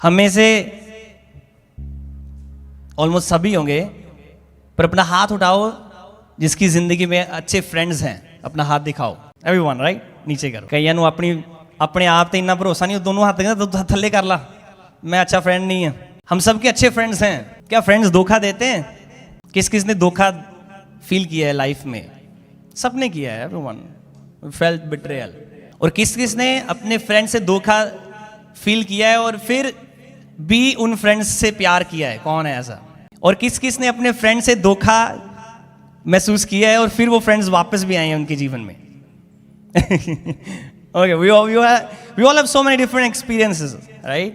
हम में से ऑलमोस्ट सभी होंगे, पर अपना हाथ उठाओ जिसकी जिंदगी में अच्छे फ्रेंड्स हैं। अपना हाथ दिखाओ। Everyone, right? नीचे करो। कईयां नूं अपने आप ते इन्ना भरोसा नहीं, दोनों हाथ देंगे तो थल्ले कर ला, मैं अच्छा फ्रेंड नहीं है। हम सबके अच्छे फ्रेंड्स हैं। क्या फ्रेंड्स धोखा देते हैं? किस किस ने धोखा फील किया है लाइफ में? सबने किया है। Everyone felt betrayal. और किस किस ने अपने फ्रेंड से धोखा फील किया है और फिर भी उन फ्रेंड्स से प्यार किया है? कौन है ऐसा? और किस किस ने अपने फ्रेंड से धोखा महसूस किया है और फिर वो फ्रेंड्स वापस भी आए हैं उनके जीवन में? Okay, we all have so many different experiences, right?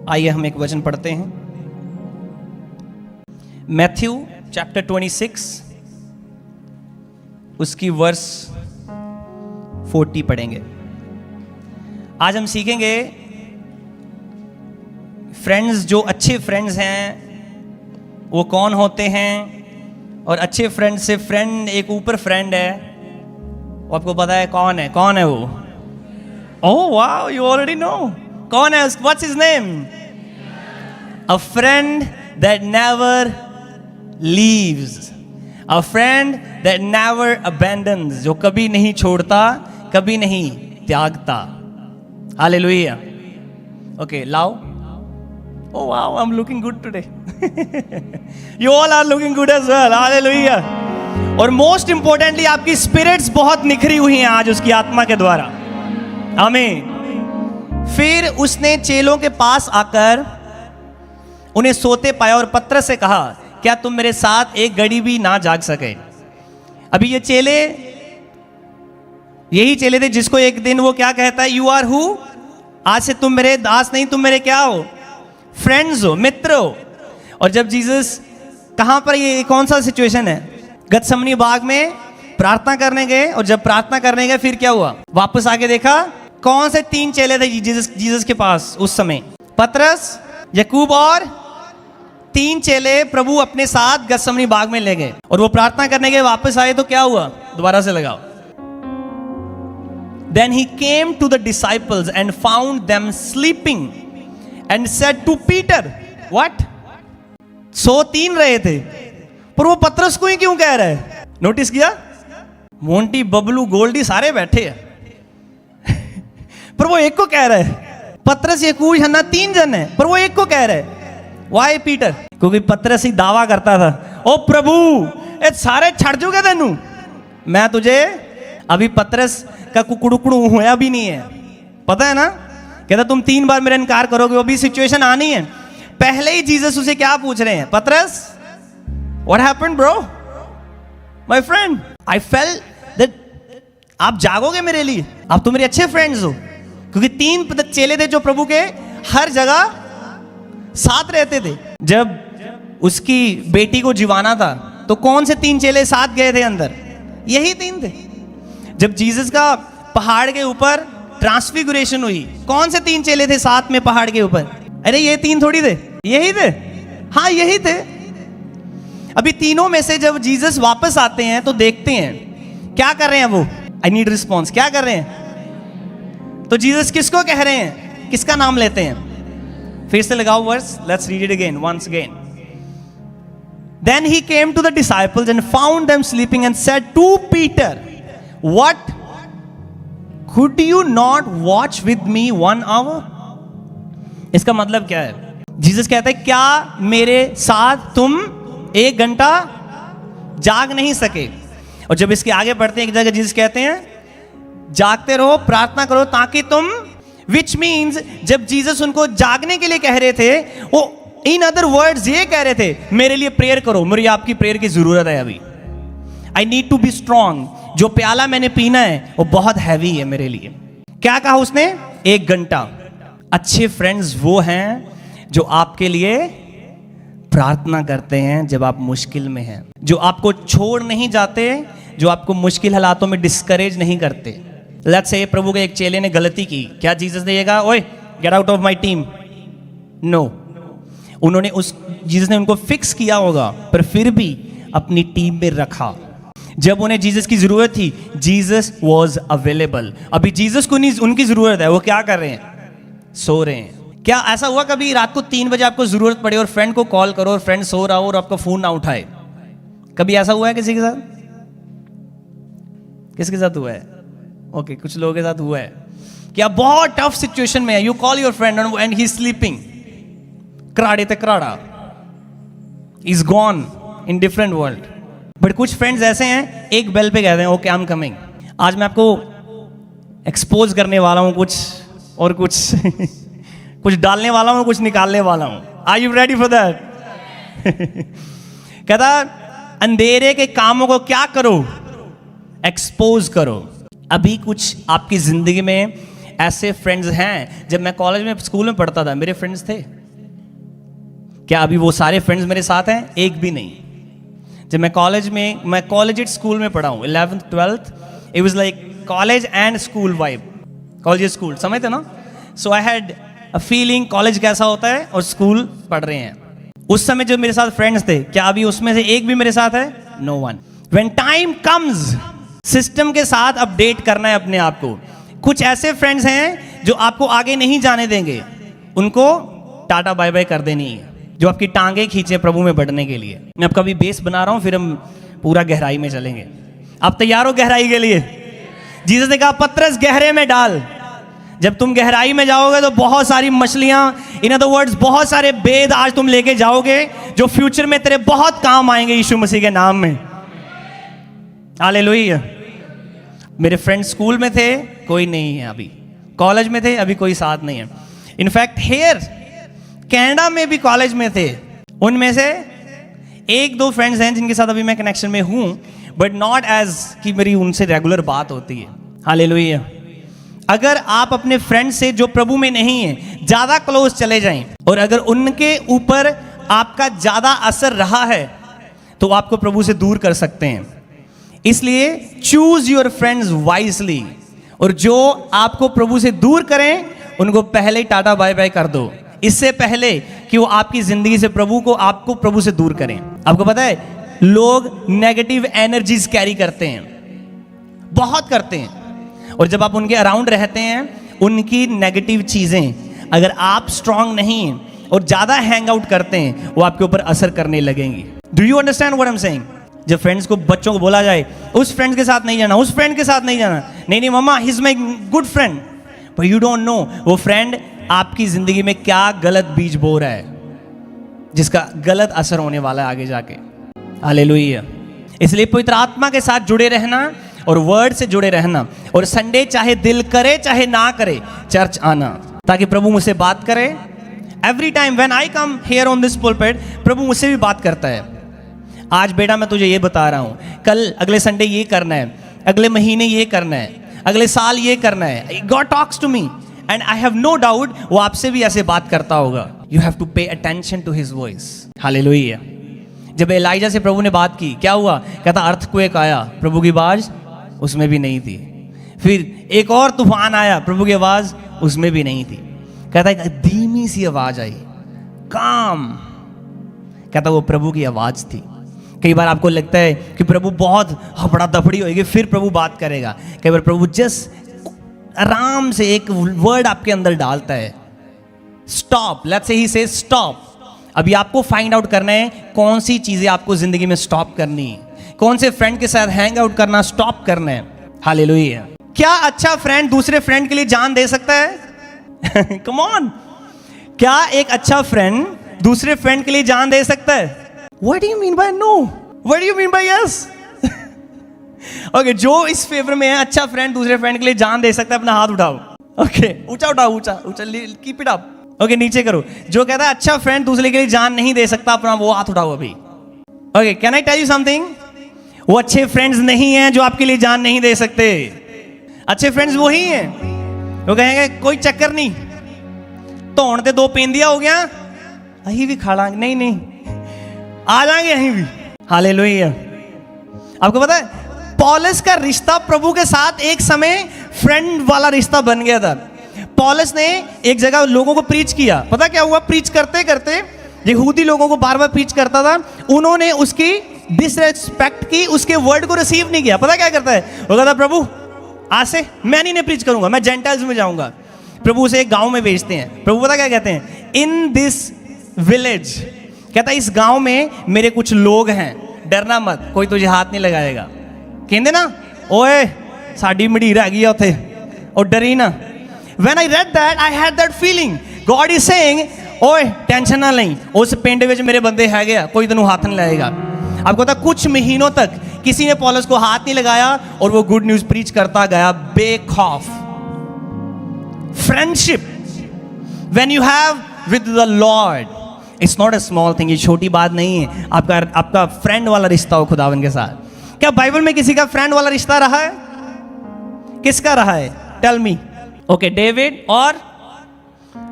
आइए हम एक वचन पढ़ते हैं। मैथ्यू चैप्टर 26 उसकी वर्स 40 पढ़ेंगे। आज हम सीखेंगे फ्रेंड्स, जो अच्छे फ्रेंड्स हैं वो कौन होते हैं, और अच्छे फ्रेंड से फ्रेंड एक ऊपर फ्रेंड है, वो आपको पता है कौन है? कौन है वो? Oh wow, you already know. कौन है? What's his name? A friend that never leaves, a friend that never abandons, जो कभी नहीं छोड़ता, कभी नहीं त्यागता। हालेलुया। ओके, लाओ। Oh wow, I'm looking good today. You all are looking good as well. Hallelujah. और most importantly आपकी spirits बहुत निखरी हुई हैं आज उसकी आत्मा के द्वारा। आमीन। फिर उसने चेलों के पास आकर उन्हें सोते पाया और पतरस से कहा, क्या तुम मेरे साथ एक घड़ी भी ना जाग सके? अभी ये चेले यही चेले थे जिसको एक दिन वो क्या कहता है? You are who? आज से तुम मेरे दास नहीं, तुम मेरे क्या हो? फ्रेंड्स हो, मित्र हो। और जब जीसस, कहां पर, ये कौन सा सिचुएशन है? गतसमनी बाग में प्रार्थना करने गए, और जब प्रार्थना करने गए फिर क्या हुआ? वापस आके देखा कौन से 3 चेले थे जीसस के पास उस समय? पतरस, याकूब और 3 चेले प्रभु अपने साथ गतसमनी बाग में ले गए। और वो प्रार्थना करने गए, वापस आए तो क्या हुआ? दोबारा से लगाओ। Then he came to the disciples and found them sleeping and said to Peter, what? सो 3 रहे थे, पर वो पतरस को ही क्यों कह रहा है? नोटिस किया? मोंटी, बबलू, गोल्डी सारे बैठे हैं पर वो एक को कह रहा है। पतरस, याकूब, यूहन्ना 3 जन है, पर वो एक को कह रहा है। Why Peter? क्योंकि पतरस ही दावा करता था, ओ प्रभु ये सारे छड़ चुके तेनू, मैं तुझे अभी पतरस का कुकुड़ुकुड़ू होया भी नहीं है, पता है ना? कहता तुम 3 बार मेरा इनकार करोगे। वो भी सिचुएशन आनी है। पहले ही जीसस उसे क्या पूछ रहे हैं? पतरस, what happened bro, my friend? I felt that आप जागोगे मेरे लिए, आप तो मेरे अच्छे फ्रेंड्स हो। क्योंकि 3 चेले थे जो प्रभु के हर जगह साथ रहते थे। जब उसकी बेटी को जिवाना था तो कौन से 3 चेले साथ गए थे अंदर? यही 3 थे। जब जीसस का पहाड़ के ऊपर ट्रांसफिगुरेशन हुई, कौन से 3 चेले थे साथ में पहाड़ के ऊपर? अरे ये 3 थोड़ी थे, यही थे। हाँ यही थे। अभी तीनों में से जब जीसस वापस आते हैं तो देखते हैं क्या कर रहे हैं वो? I need response. क्या कर रहे हैं? तो जीसस किसको कह रहे हैं? किसका नाम लेते हैं? फिर से लगाओ verse, let's read it again, once again. Then he came to the disciples and found them sleeping and said to Peter, what? Could you not watch with me 1 hour? इसका मतलब क्या है? जीसस कहता है, क्या मेरे साथ तुम 1 घंटा जाग नहीं सके? और जब इसके आगे बढ़ते हैं एक जगह जीसस कहते हैं, जागते रहो, प्रार्थना करो ताकि तुम, which means जब जीसस उनको जागने के लिए कह रहे थे, वो इन अदर वर्ड्स ये कह रहे थे, मेरे लिए प्रेयर करो, मुझे आपकी प्रेयर की जरूरत है अभी। I need to be strong, जो प्याला मैंने पीना है वो बहुत हैवी है मेरे लिए। क्या कहा उसने? 1 घंटा। अच्छे फ्रेंड्स वो हैं जो आपके लिए प्रार्थना करते हैं जब आप मुश्किल में हैं, जो आपको छोड़ नहीं जाते, जो आपको मुश्किल हालातों में डिस्करेज नहीं करते। लेट्स से प्रभु के एक चेले ने गलती की, क्या जीसस ने ये कहा, ओए get out of my team? No, उन्होंने जीसस ने उनको फिक्स किया होगा, पर फिर भी अपनी टीम में रखा। जब उन्हें जीसस की जरूरत थी, जीसस वॉज अवेलेबल। अभी जीसस को नहीं उनकी जरूरत है, वो क्या कर रहे हैं? सो रहे हैं। क्या ऐसा हुआ कभी रात को 3 बजे आपको जरूरत पड़े और फ्रेंड को कॉल करो और फ्रेंड सो रहा हो और आपका फोन ना उठाए? कभी ऐसा हुआ है किसी के साथ? किसके साथ हुआ है? ओके, कुछ लोगों के साथ हुआ है कि आप बहुत टफ सिचुएशन में है, you call your friend and he sleeping, कराड़े ते कराड़ा, is gone in different world. But कुछ फ्रेंड्स ऐसे हैं, एक बेल पे कहते हैं ओके आई एम कमिंग। आज मैं आपको एक्सपोज करने वाला हूं कुछ और कुछ कुछ डालने वाला हूं, कुछ निकालने वाला हूं। Are you ready for that? कहता अंधेरे के कामों को क्या करो? एक्सपोज करो। अभी कुछ आपकी जिंदगी में ऐसे फ्रेंड्स हैं, जब मैं कॉलेज में स्कूल में पढ़ता था मेरे फ्रेंड्स थे। क्या अभी वो सारे फ्रेंड्स मेरे साथ हैं? एक भी नहीं। जब मैं कॉलेज स्कूल में पढ़ा हूँ 11th 12th, it was like college and school vibe, college school समझते ना। So I had a feeling college कैसा होता है और स्कूल पढ़ रहे हैं। उस समय जो मेरे साथ फ्रेंड्स थे, क्या अभी उसमें से एक भी मेरे साथ है? No one. When time comes, system के साथ अपडेट करना है अपने आप को। कुछ ऐसे फ्रेंड्स हैं जो आपको आगे नहीं जाने देंगे, उनको टाटा बाय बाय कर देनी है, जो आपकी टांगे खींचे प्रभु में बढ़ने के लिए। मैं आपका भी बेस बना रहा हूं, फिर हम पूरा गहराई में चलेंगे। आप तैयार हो गहराई के लिए? जीसस ने कहा पतरस गहरे में डाल। जब तुम गहराई में जाओगे तो बहुत सारी मछलियां, इन अदर वर्ड्स बहुत सारे भेद आज तुम लेके जाओगे जो फ्यूचर में तेरे बहुत काम आएंगे यीशु मसीह के नाम में। हालेलुया। मेरे फ्रेंड्स स्कूल में थे, कोई नहीं है अभी। कॉलेज में थे, अभी कोई साथ नहीं है। इनफैक्ट हेयर कनाडा में भी कॉलेज में थे, उनमें से 1-2 फ्रेंड्स हैं जिनके साथ अभी मैं कनेक्शन में हूं, बट नॉट एज कि मेरी उनसे रेगुलर बात होती है। हालेलुया। अगर आप अपने फ्रेंड से जो प्रभु में नहीं है ज्यादा क्लोज चले जाएं और अगर उनके ऊपर आपका ज्यादा असर रहा है तो आपको प्रभु से दूर कर सकते हैं। इसलिए चूज योर फ्रेंड्स वाइजली, और जो आपको प्रभु से दूर करें उनको पहले ही टाटा बाय बाय कर दो, इससे पहले कि वो आपकी जिंदगी से आपको प्रभु से दूर करें। आपको पता है लोग नेगेटिव एनर्जीज कैरी करते हैं, बहुत करते हैं, और जब आप उनके अराउंड रहते हैं उनकी नेगेटिव चीजें अगर आप स्ट्रांग नहीं हैं और ज्यादा हैंग आउट करते हैं वो आपके ऊपर असर करने लगेंगी। Do you understand what I am saying? जब फ्रेंड्स को, बच्चों को बोला जाए उस फ्रेंड के साथ नहीं जाना, उस फ्रेंड के साथ नहीं जाना, नहीं mama he is my good friend, but you don't know वो फ्रेंड आपकी जिंदगी में क्या गलत बीज बो रहा है जिसका गलत असर होने वाला है आगे जाके। हालेलुया। इसलिए पवित्र आत्मा के साथ जुड़े रहना और वर्ड से जुड़े रहना, और संडे चाहे दिल करे चाहे ना करे चर्च आना, ताकि प्रभु मुझसे बात करे। Every time when I come here on this pulpit, प्रभु मुझसे भी बात करता है। आज बेटा मैं तुझे ये बता रहा हूं, कल अगले संडे ये करना है, अगले महीने ये करना है, अगले साल ये करना है। God talks to me and I have no doubt वो आपसे भी ऐसे बात करता होगा। You have to pay attention to his voice. Hallelujah. जब एलाइजा से प्रभु ने बात की, क्या हुआ? कहता अर्थक्वेक आया, प्रभु की आवाज उसमें भी नहीं थी। फिर एक और तूफान आया, प्रभु की आवाज उसमें भी नहीं थी। कहता एक धीमी सी आवाज आई, काम। कहता वो प्रभु की आवाज थी। कई बार आपको लगता है कि प्रभु बहुत हपड़ा दफड़ी होगी फिर प्रभु बात करेगा। कई बार प्रभु जस्ट आराम से एक वर्ड आपके अंदर डालता है, स्टॉप। लेट्स से ही से स्टॉप। अभी आपको फाइंड आउट करना है कौन सी चीजें आपको जिंदगी में स्टॉप करनी है, कौन से फ्रेंड के साथ हैंग आउट करना स्टॉप करना है। हालेलुया। क्या अच्छा फ्रेंड दूसरे फ्रेंड के लिए जान दे सकता है? Come on. क्या एक अच्छा फ्रेंड दूसरे फ्रेंड के लिए जान दे सकता है? What do you mean by no? What do you mean by yes? Okay, जो इस फेवर में है, अच्छा फ्रेंड दूसरे फ्रेंड के लिए जान दे सकता है, अपना हाथ उठाओ। Okay, ऊंचा उठाओ, ऊंचा ऊंचा, कीप इट अप। Okay, नीचे करो। जो कहता है अच्छा फ्रेंड दूसरे के लिए जान नहीं दे सकता, अपना वो हाथ उठाओ अभी। Okay, can I tell you something? वो अच्छे फ्रेंड्स नहीं हैं जो आपके लिए जान नहीं दे सकते। अच्छे फ्रेंड्स वो ही हैं, वो कहेंगे कोई चक्कर नहीं, धोन ते 2 पेंदिया हो गया, अही भी खा लांगे, नहीं आ जाएंगे यहीं भी। हालेलुया। आपको पता है पौलुस का रिश्ता प्रभु के साथ एक समय फ्रेंड वाला रिश्ता बन गया था। पौलुस ने एक जगह लोगों को प्रीच किया, पता क्या हुआ? प्रीच करते करते यहूदी लोगों को बार बार प्रीच करता था, उन्होंने उसकी डिसरेस्पेक्ट की, उसके वर्ड को रिसीव नहीं किया। पता क्या करता है? वो कहता प्रभु आज से मैं नहीं प्रीच करूंगा, मैं जेंटाइल्स में जाऊंगा। प्रभु उसे एक गांव में भेजते हैं। प्रभु पता क्या कहते हैं? इन दिस विलेज, कहता है इस गांव में मेरे कुछ लोग हैं, डरना मत, कोई तुझे हाथ नहीं लगाएगा। कहते ना ओए साड़ी मड़ीर हैगी उथे और डरी ना। When I read that, I had that feeling. God is saying, ओए टेंशन ना लें, उस पिंड में मेरे बंदे है गया, कोई तेनू हाथ नहीं लगाएगा। आपको पता कुछ महीनों तक किसी ने पौलुस को हाथ नहीं लगाया और वो गुड न्यूज प्रीच करता गया बेखौफ। Friendship when you have with the Lord, it's not a small thing, ये छोटी बात नहीं है। आपका फ्रेंड वाला रिश्ता हो खुदावन के साथ। क्या बाइबल में किसी का फ्रेंड वाला रिश्ता रहा है? किसका रहा है? Tell me. ओके, डेविड और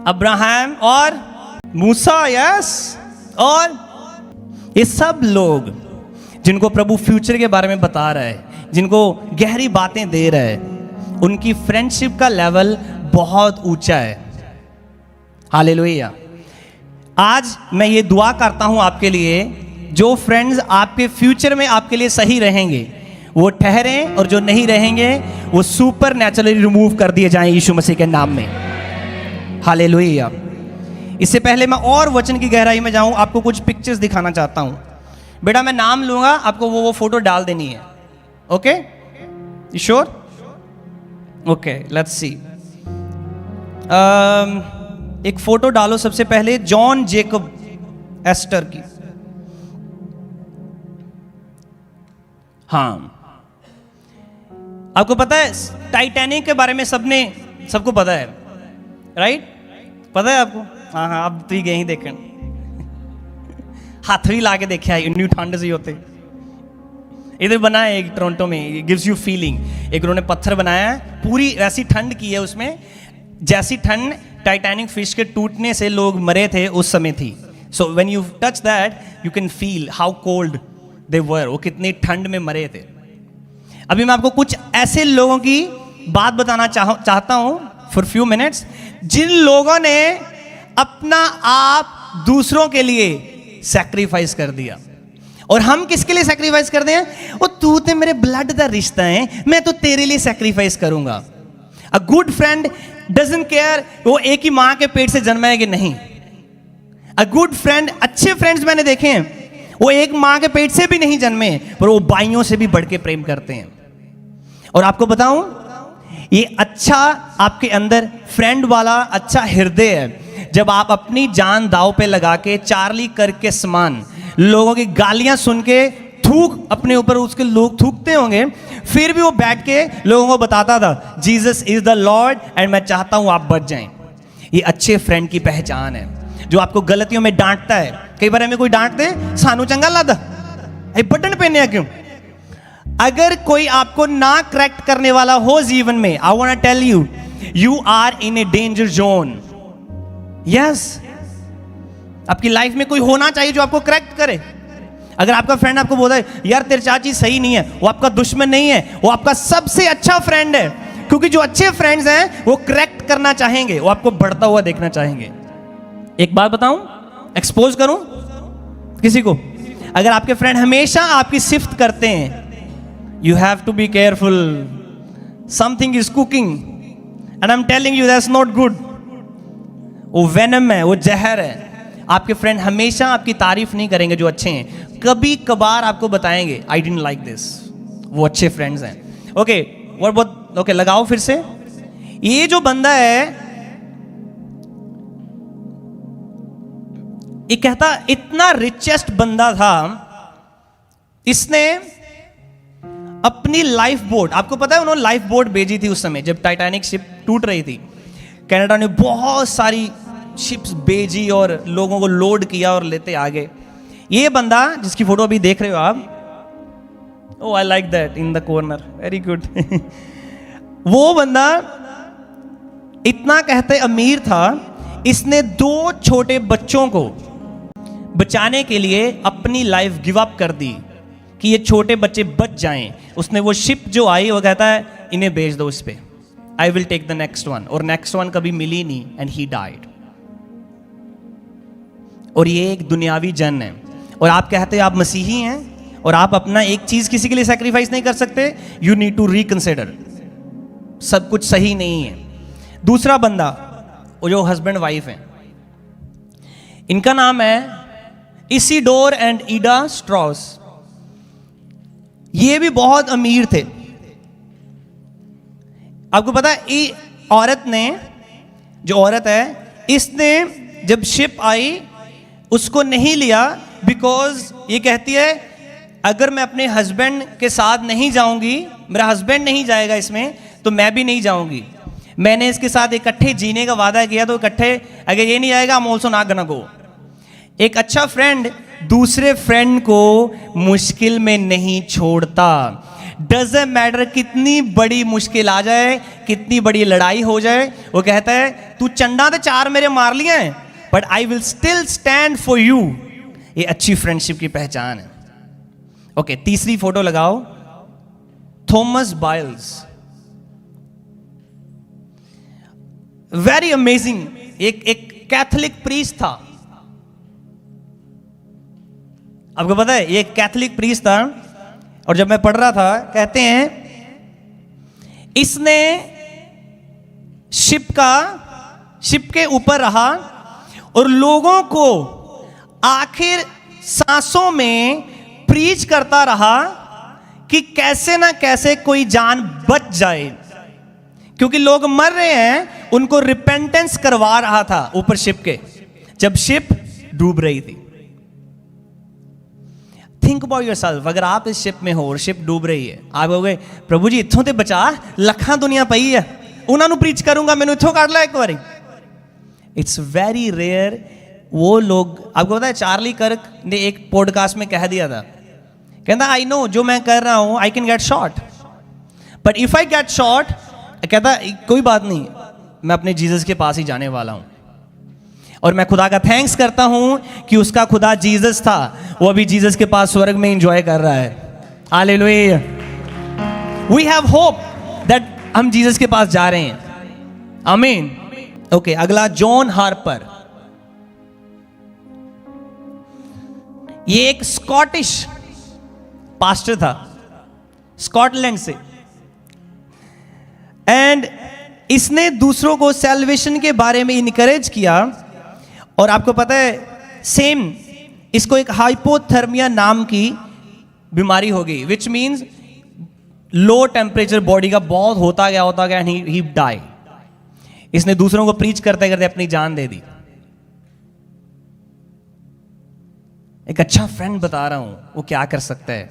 अब्राहम और मूसा, यस, और ये सब लोग जिनको प्रभु फ्यूचर के बारे में बता रहा है, जिनको गहरी बातें दे रहा है, उनकी फ्रेंडशिप का लेवल बहुत ऊंचा है। हालेलुया। आज मैं ये दुआ करता हूं आपके लिए, जो फ्रेंड्स आपके फ्यूचर में आपके लिए सही रहेंगे वो ठहरें, और जो नहीं रहेंगे वो सुपर नेचुरली रिमूव कर दिए जाएं यीशु मसीह के नाम में। हालेलुया। इससे पहले मैं और वचन की गहराई में जाऊं, आपको कुछ पिक्चर्स दिखाना चाहता हूं। बेटा मैं नाम लूंगा, आपको वो फोटो डाल देनी है। Okay, you sure? Okay, let's see. एक फोटो डालो सबसे पहले जॉन जेकब एस्टर की। हाँ, आपको पता है टाइटैनिक के बारे में सबको पता है, राइट? पता है आपको? हाँ हाँ, आप तो ही गए ही देखने, हाथ भी ला के देखा है, इतनी ठंड से होते। इधर बना है एक टोरंटो में, गिव्स यू फीलिंग। एक उन्होंने पत्थर बनाया है, पूरी ऐसी ठंड की है उसमें जैसी ठंड टाइटैनिक फिश के टूटने से लोग मरे थे उस समय थी। So when you touch that you can feel how cold they were, वो कितनी ठंड में मरे थे। अभी मैं आपको कुछ ऐसे लोगों की बात बताना चाहता हूं फॉर फ्यू मिनट्स, जिन लोगों ने अपना आप दूसरों के लिए सैक्रिफाइस कर दिया। और हम किसके लिए सैक्रिफाइस करते हैं? वो तू तो मेरे ब्लड का रिश्ता है, मैं तो तेरे लिए सैक्रिफाइस करूंगा। A good friend doesn't care वो एक ही मां के पेट से जन्मा है कि नहीं। अ गुड फ्रेंड, अच्छे फ्रेंड्स मैंने देखे हैं, वो एक मां के पेट से भी नहीं जन्मे, पर वो भाइयों से भी बढ़ के प्रेम करते हैं। और आपको बताऊं, ये अच्छा आपके अंदर फ्रेंड वाला अच्छा हृदय है, जब आप अपनी जान दांव पे लगा के चार्ली करके समान लोगों की गालियां सुन के थूक अपने ऊपर उसके लोग थूकते होंगे, फिर भी वो बैठ के लोगों को बताता था Jesus is the Lord and मैं चाहता हूं आप बच जाएं। ये अच्छे फ्रेंड की पहचान है, जो आपको गलतियों में डांटता है। कई बार हमें कोई डांटते सानू चंगा लगता, ये बटन पहने क्यों? अगर कोई आपको ना करेक्ट करने वाला हो जीवन में, I want to tell you, you are in a danger zone. Yes, आपकी लाइफ में कोई होना चाहिए जो आपको करेक्ट करे। अगर आपका फ्रेंड आपको बोलता है यार तेरी चाची सही नहीं है, वो आपका दुश्मन नहीं है, वो आपका सबसे अच्छा फ्रेंड है। क्योंकि जो अच्छे फ्रेंड्स हैं वो करेक्ट करना चाहेंगे, वो आपको बढ़ता हुआ देखना चाहेंगे। एक बात बताऊं, एक्सपोज करूं किसी को, अगर आपके फ्रेंड हमेशा आपकी सिफ्त करते हैं, you have to be careful, something is cooking and I am telling you that's not good. वो वेनम है, वो जहर है। आपके फ्रेंड हमेशा आपकी तारीफ नहीं करेंगे जो अच्छे हैं, कभी कभार आपको बताएंगे आई डिडंट लाइक दिस। वो अच्छे फ्रेंड्स हैं। ओके, और बहुत ओके, लगाओ फिर से। ये जो बंदा है, ये कहता इतना रिचेस्ट बंदा था, इसने अपनी लाइफ बोट, आपको पता है उन्होंने लाइफ बोट भेजी थी उस समय जब टाइटैनिक शिप टूट रही थी। कनाडा ने बहुत सारी शिप्स भेजी और लोगों को लोड किया और लेते आगे। ये बंदा जिसकी फोटो अभी देख रहे हो आप, oh I like that in the corner, very good. वो बंदा इतना कहते अमीर था, इसने 2 छोटे बच्चों को बचाने के लिए अपनी लाइफ गिव अप कर दी कि ये छोटे बच्चे बच जाएं। उसने वो शिप जो आई, वो कहता है इन्हें भेज दो उस पे, I will take the next one. और नेक्स्ट वन कभी मिली नहीं एंड ही डाइड। और ये एक दुनियावी जन है। और आप कहते हैं आप मसीही हैं और आप अपना एक चीज किसी के लिए सैक्रिफाइस नहीं कर सकते, यू नीड टू रिकंसिडर। सब कुछ सही नहीं है। दूसरा बंदा, वो जो हस्बैंड वाइफ है, इनका नाम है इसीडोर एंड ईडा स्ट्रॉस। ये भी बहुत अमीर थे। आपको पता है, ये औरत ने, जो औरत है, इसने जब शिप आई उसको नहीं लिया, बिकॉज ये कहती है अगर मैं अपने हस्बैंड के साथ नहीं जाऊंगी, मेरा हस्बैंड नहीं जाएगा इसमें, तो मैं भी नहीं जाऊंगी। मैंने इसके साथ इकट्ठे जीने का वादा किया, तो इकट्ठे अगर ये नहीं आएगा, I'm also not gonna go। एक अच्छा फ्रेंड दूसरे फ्रेंड को मुश्किल में नहीं छोड़ता। डजंट मैटर कितनी बड़ी मुश्किल आ जाए, कितनी बड़ी लड़ाई हो जाए, वो कहता है तू चंडा तो 4 मेरे मार लिए हैं, but I will still stand for you. ये अच्छी फ्रेंडशिप की पहचान है। ओके, तीसरी फोटो लगाओ। Thomas Biles, very amazing. एक कैथोलिक प्रीस्ट था। आपको पता है, ये कैथोलिक प्रीस्ट था, और जब मैं पढ़ रहा था, कहते हैं इसने शिप के ऊपर रहा और लोगों को आखिर सांसों में प्रीच करता रहा कि कैसे ना कैसे कोई जान बच जाए, क्योंकि लोग मर रहे हैं। उनको रिपेंटेंस करवा रहा था ऊपर शिप के, जब शिप डूब रही थी। थिंक अबाउट योरसेल्फ, अगर आप इस शिप में हो और शिप डूब रही है, आप कहोगे प्रभु जी इत्थों ते बचा, लखां दुनिया पई है, उन्होंने प्रीच करूंगा, मैंने इत्थों काट ला एक बारी। It's very rare. वो लोग, आपको पता है, चार्ली कर्क ने एक पॉडकास्ट में कह दिया था, कहता आई नो जो मैं कर रहा हूं, I can get shot, but if I get shot, कहता कोई बात नहीं, मैं अपने जीसस के पास ही जाने वाला हूं, और मैं खुदा का थैंक्स करता हूं कि उसका खुदा जीसस था, वो अभी जीसस के पास स्वर्ग में एंजॉय कर रहा है। Hallelujah. We have hope that हम जीसस के पास जा रहे हैं। आमीन। ओके, अगला जॉन हार्पर। ये एक स्कॉटिश पास्टर था, स्कॉटलैंड से, एंड इसने दूसरों को सैल्वेशन के बारे में इनकरेज किया। और आपको पता है, सेम इसको एक हाइपोथर्मिया नाम की बीमारी हो गई, which means low temperature body का बहुत होता गया एंड ही डाई। इसने दूसरों को प्रीच करते करते अपनी जान दे दी। एक अच्छा फ्रेंड बता रहा हूं, वो क्या कर सकता है,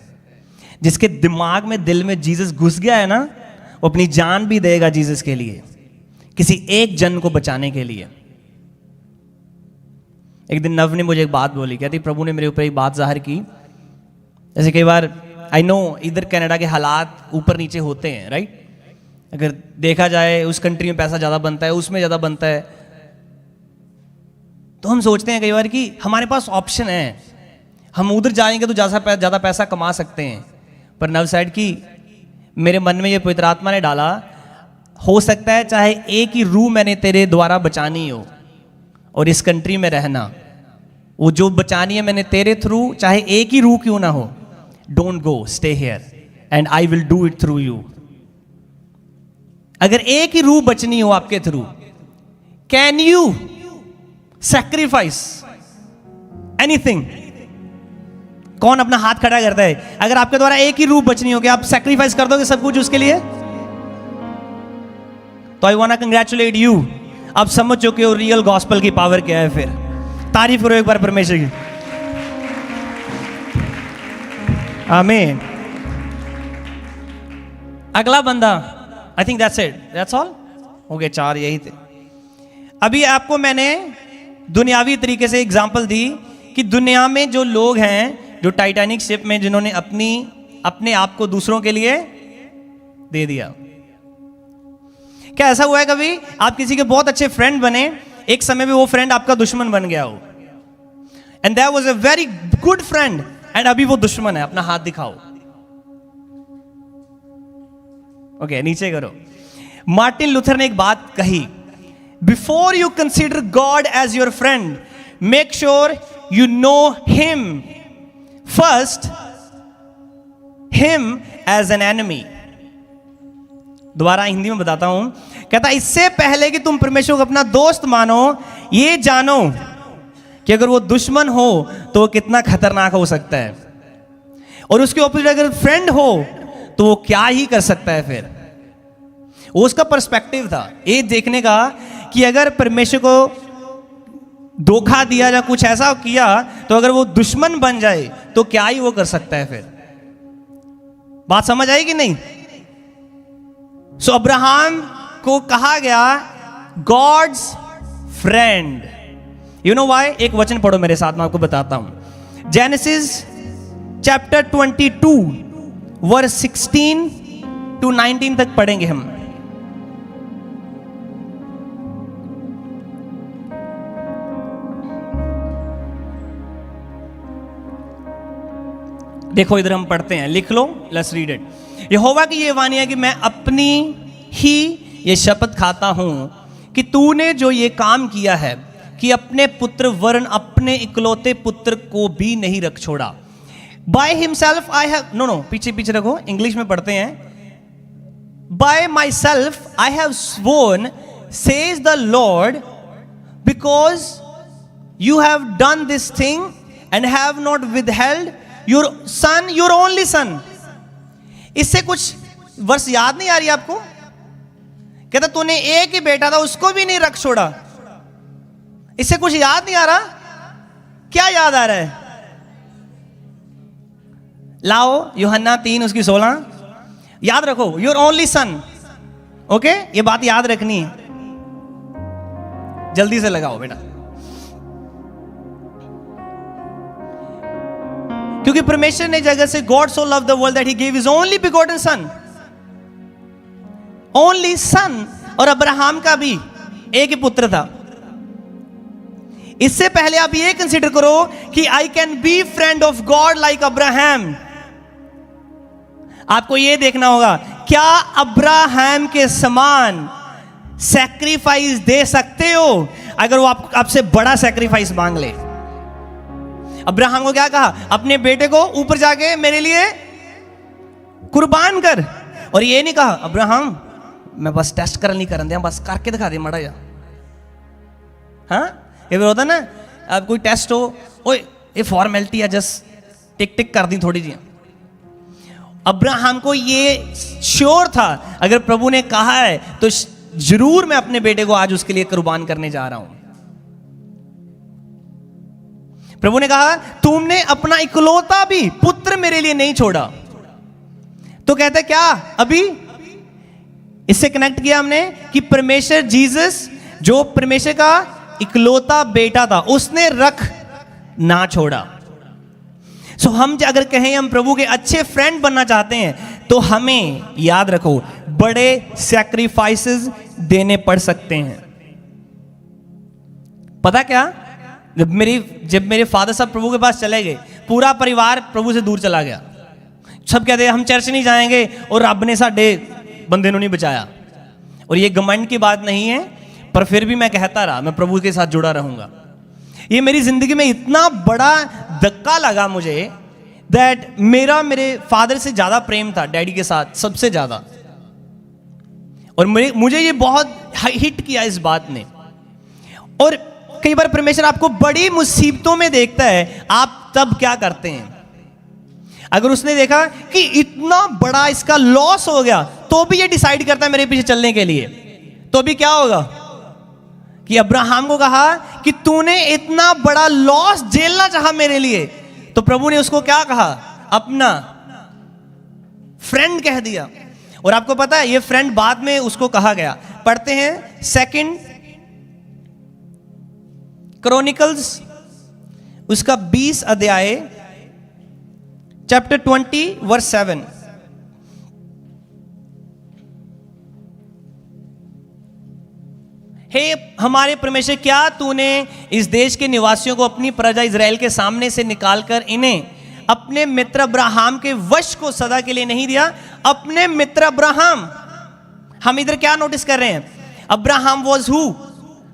जिसके दिमाग में, दिल में जीसस घुस गया है ना, वो अपनी जान भी देगा जीसस के लिए, किसी एक जन को बचाने के लिए। एक दिन नव ने मुझे एक बात बोली, कहती प्रभु ने मेरे ऊपर एक बात जाहिर की, जैसे कई बार, आई नो इधर कनाडा के हालात ऊपर नीचे होते हैं, राइट। अगर देखा जाए उस कंट्री में पैसा ज़्यादा बनता है, उसमें ज़्यादा बनता है, तो हम सोचते हैं कई बार कि हमारे पास ऑप्शन है, हम उधर जाएंगे तो ज़्यादा पैसा कमा सकते हैं। पर नव साइड की मेरे मन में ये पवित्र आत्मा ने डाला, हो सकता है चाहे एक ही रूह मैंने तेरे द्वारा बचानी हो, और इस कंट्री में रहना, वो जो बचानी है मैंने तेरे थ्रू, चाहे एक ही रूह क्यों ना हो, don't go, stay here and I will do it through you. अगर एक ही रूह बचनी हो आपके through, can you sacrifice anything? कौन अपना हाथ खड़ा करता है? अगर आपके द्वारा एक ही रूह बचनी हो, कि आप सैक्रिफाइस कर दोगे सब कुछ उसके लिए? तो I want to congratulate you, आप समझ चुके हो रियल गॉस्पेल की पावर क्या है। फिर तारीफ करो एक बार परमेश्वर की। आमीन। अगला बंदा, I think that's it, that's all हो गए, 4 यही थे। अभी आपको मैंने दुनियावी तरीके से एग्जांपल दी कि दुनिया में जो लोग हैं, जो टाइटैनिक शिप में, जिन्होंने अपने आप को दूसरों के लिए दे दिया। क्या ऐसा हुआ है कभी आप किसी के बहुत अच्छे फ्रेंड बने, एक समय में वो फ्रेंड आपका दुश्मन बन गया हो, and that was a very good friend, and अभी वो दुश्मन है? अपना हाथ दिखाओ। ओके, नीचे करो। मार्टिन लूथर ने एक बात कही, before you consider God as your friend, make sure you know him first, him as an enemy. दोबारा हिंदी में बताता हूं कहता इससे पहले कि तुम परमेश्वर को अपना दोस्त मानो, ये जानो कि अगर वो दुश्मन हो तो वो कितना खतरनाक हो सकता है, और उसके ऑपोजिट अगर फ्रेंड हो तो वो क्या ही कर सकता है। फिर वो उसका पर्सपेक्टिव था ये देखने का कि अगर परमेश्वर को धोखा दिया या कुछ ऐसा किया तो अगर वो दुश्मन बन जाए तो क्या ही वो कर सकता है। फिर बात समझ आई कि नहीं? सो अब्राहम को कहा गया God's friend. You know why? एक वचन पढ़ो मेरे साथ, मैं आपको बताता हूं। जेनेसिस चैप्टर 22 वर्स 16 to 19 तक पढ़ेंगे हम। देखो इधर हम पढ़ते हैं, लिख लो, लेट्स रीड इट। यहोवा की ये वाणी है कि मैं अपनी ही ये शपथ खाता हूं कि तूने जो ये काम किया है कि अपने पुत्र वरन अपने इकलौते पुत्र को भी नहीं रख छोड़ा। By himself I have, no पीछे पीछे रखो, इंग्लिश में पढ़ते हैं। By myself I have sworn says the Lord, because you have done this thing and have not withheld your son, your only son. इससे कुछ वर्ष याद नहीं आ रही आपको? कहता तूने एक ही बेटा था उसको भी नहीं रख छोड़ा। इससे कुछ याद नहीं आ रहा? क्या याद आ रहा है? लाओ यूहन्ना 3 उसकी 16 याद रखो, योर ओनली सन। ओके, ये बात याद रखनी है, जल्दी से लगाओ बेटा, क्योंकि परमेश्वर ने जगत से God so love the world that he gave his only begotten son, only son. और अब्राहम का भी एक ही पुत्र था। इससे पहले आप ये कंसीडर करो कि I can be friend of God like Abraham. आपको ये देखना होगा क्या अब्राहम के समान सैक्रिफाइस दे सकते हो अगर वो आपसे बड़ा सैक्रिफाइस मांग ले। अब्राहम को क्या कहा? अपने बेटे को ऊपर जाके मेरे लिए कुर्बान कर। और ये नहीं कहा अब्राहम मैं बस टेस्ट कर नहीं करन दिया, बस करके दिखा दे मड़ा जा। हाँ, ये भी होता ना, अब कोई टेस्ट हो, ओए ये फॉर्मेलिटी है, जस्ट टिक टिक कर दी थोड़ी जी। अब्राहम को ये श्योर था अगर प्रभु ने कहा है तो जरूर मैं अपने बेटे को आज उसके लिए कुर्बान करने जा रहा हूं। प्रभु ने कहा तुमने अपना इकलौता भी पुत्र मेरे लिए नहीं छोड़ा। तो कहते क्या? अभी इससे कनेक्ट किया हमने कि परमेश्वर जीसस जो परमेश्वर का इकलौता बेटा था उसने रख ना छोड़ा। सो हम अगर कहें हम प्रभु के अच्छे फ्रेंड बनना चाहते हैं तो हमें याद रखो बड़े सैक्रिफाइसेस देने पड़ सकते हैं। पता क्या, जब मेरे फादर साहब प्रभु के पास चले गए, पूरा परिवार प्रभु से दूर चला गया। सब कहते हम चर्च नहीं जाएंगे और रब ने साडे बंदे नहीं बचाया। और ये घमंड की बात नहीं है, पर फिर भी मैं कहता रहा मैं प्रभु के साथ जुड़ा रहूंगा। ये मेरी जिंदगी में इतना बड़ा धक्का लगा मुझे दैट मेरे फादर से ज्यादा प्रेम था डैडी के साथ, सबसे ज्यादा। और मुझे ये बहुत हिट किया इस बात ने। और कई बार परमेश्वर आपको बड़ी मुसीबतों में देखता है, आप तब क्या करते हैं? अगर उसने देखा कि इतना बड़ा इसका लॉस हो गया तो भी ये डिसाइड करता है मेरे पीछे चलने के लिए, तो अभी क्या होगा कि अब्राहम को कहा कि तूने इतना बड़ा लॉस झेलना चाहा मेरे लिए, तो प्रभु ने उसको क्या कहा? अपना फ्रेंड कह दिया। और आपको पता है ये फ्रेंड बाद में उसको कहा गया। पढ़ते हैं 2 क्रॉनिकल्स उसका 20 अध्याय चैप्टर 20 वर्स 7। हे हमारे परमेश्वर, क्या तूने इस देश के निवासियों को अपनी प्रजा इजराइल के सामने से निकालकर इन्हें अपने मित्र अब्राहम के वश को सदा के लिए नहीं दिया? अपने मित्र अब्राहम, हम इधर क्या नोटिस कर रहे हैं? Abraham was who?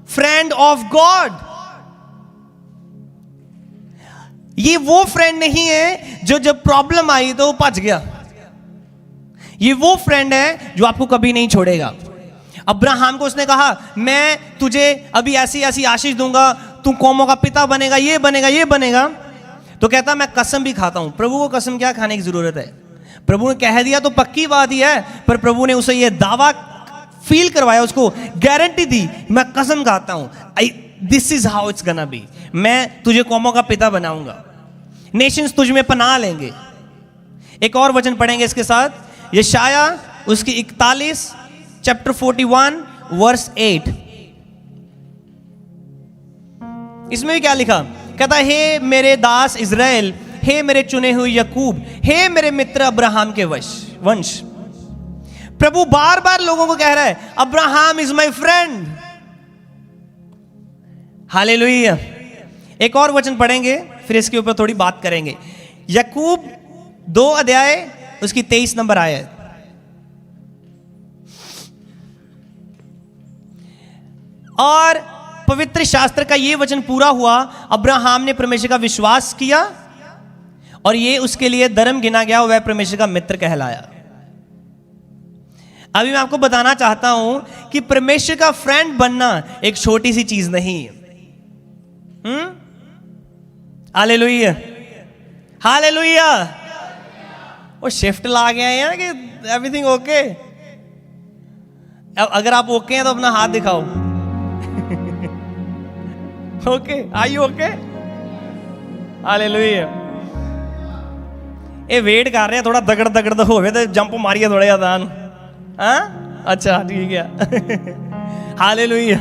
Friend of God. ये वो फ्रेंड नहीं है जो जब प्रॉब्लम आई तो भज गया। ये वो फ्रेंड है जो आपको कभी नहीं छोड़ेगा। अब्राहम को उसने कहा मैं तुझे अभी ऐसी ऐसी आशीष दूंगा, तू कौमों का पिता बनेगा, ये बनेगा, ये बनेगा। तो कहता मैं कसम भी खाता हूं। प्रभु को कसम क्या खाने की जरूरत है? प्रभु ने कह दिया तो पक्की बात ही है, पर प्रभु ने उसे ये दावा फील करवाया, उसको गारंटी दी, मैं कसम खाता हूं, this is how it's gonna be, मैं तुझे कौमों का पिता बनाऊंगा, नेशंस तुझ में पनाह लेंगे। एक और वचन पढ़ेंगे इसके साथ, यशाया उसकी 41 चैप्टर 41 वर्स 8। इसमें भी क्या लिखा? कहता हे मेरे दास इज़राइल, हे मेरे चुने हुए यकूब, हे मेरे मित्र अब्राहम के वंश। प्रभु बार बार लोगों को कह रहा है Abraham is my friend. Hallelujah. एक और वचन पढ़ेंगे फिर इसके ऊपर थोड़ी बात करेंगे। यकूब 2 अध्याय उसकी 23 नंबर आयत। और पवित्र शास्त्र का यह वचन पूरा हुआ, अब्राहम ने परमेश्वर का विश्वास किया और यह उसके लिए धर्म गिना गया, वह परमेश्वर का मित्र कहलाया। अभी मैं आपको बताना चाहता हूं कि परमेश्वर का फ्रेंड बनना एक छोटी सी चीज नहीं है। Hallelujah, hallelujah. वो शिफ्ट ला गया है कि एवरीथिंग ओके? अब अगर आप ओके हैं तो अपना हाथ दिखाओ। Okay, are you okay? Hallelujah. ये वेट कर रहे हैं थोड़ा दगड़ दगड़ होवे तो जंप मारिए थोड़ा ज्यादा। हाँ अच्छा ठीक है। हालेलुया।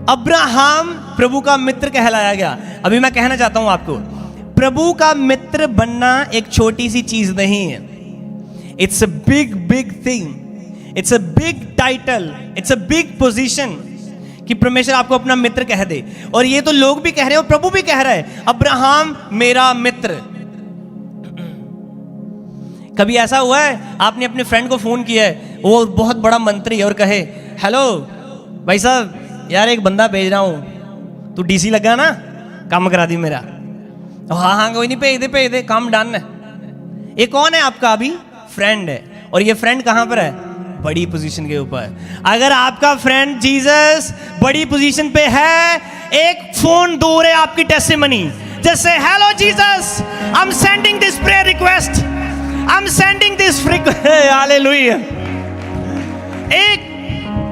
अब्राहम प्रभु का मित्र कहलाया गया। अभी मैं कहना चाहता हूं आपको, प्रभु का मित्र बनना एक छोटी सी चीज नहीं है। It's a big big thing, it's a big title, it's a big position कि परमेश्वर आपको अपना मित्र कह दे। और ये तो लोग भी कह रहे हैं और प्रभु भी कह रहा है अब्राहम मेरा मित्र। कभी ऐसा हुआ है आपने अपने फ्रेंड को फोन किया है, वो बहुत बड़ा मंत्री है, और कहे हेलो भाई साहब यार एक बंदा भेज रहा हूं, तू डीसी लगा ना, काम करा दी मेरा। हाँ हाँ कोई नहीं, भेज दे, काम डन है। ये कौन है आपका? अभी फ्रेंड है। और ये फ्रेंड कहां पर है? बड़ी पोजीशन के ऊपर। अगर आपका फ्रेंड जीसस बड़ी पोजीशन पे है, एक फोन दूर है आपकी टेस्टिमनी। जैसे hello Jesus, I am sending this prayer request, I am sending this hallelujah. एक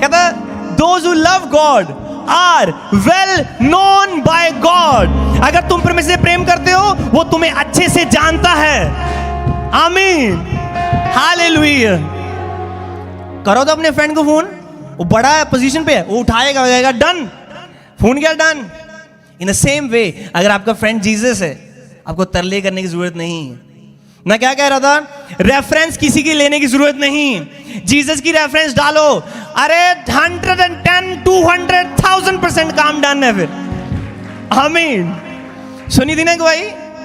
कहता those who love God are well known by God। अगर तुम परमेश्वर से प्रेम करते हो, वो तुम्हें अच्छे से जानता है। आमीन, हालेलुया। करो तो अपने फ्रेंड को फोन, वो बड़ा पोजीशन पे है, वो उठाएगा, जाएगा, डन, फोन किया, done. In the same way अगर आपका फ्रेंड जीसस है, आपको तरले करने की जरूरत नहीं है। मैं क्या कह रहा था, रेफरेंस किसी की लेने की जरूरत नहीं, जीसस की रेफरेंस डालो। अरे 110 200,000% काम डन है फिर। आमीन। सुनी थी ना भाई,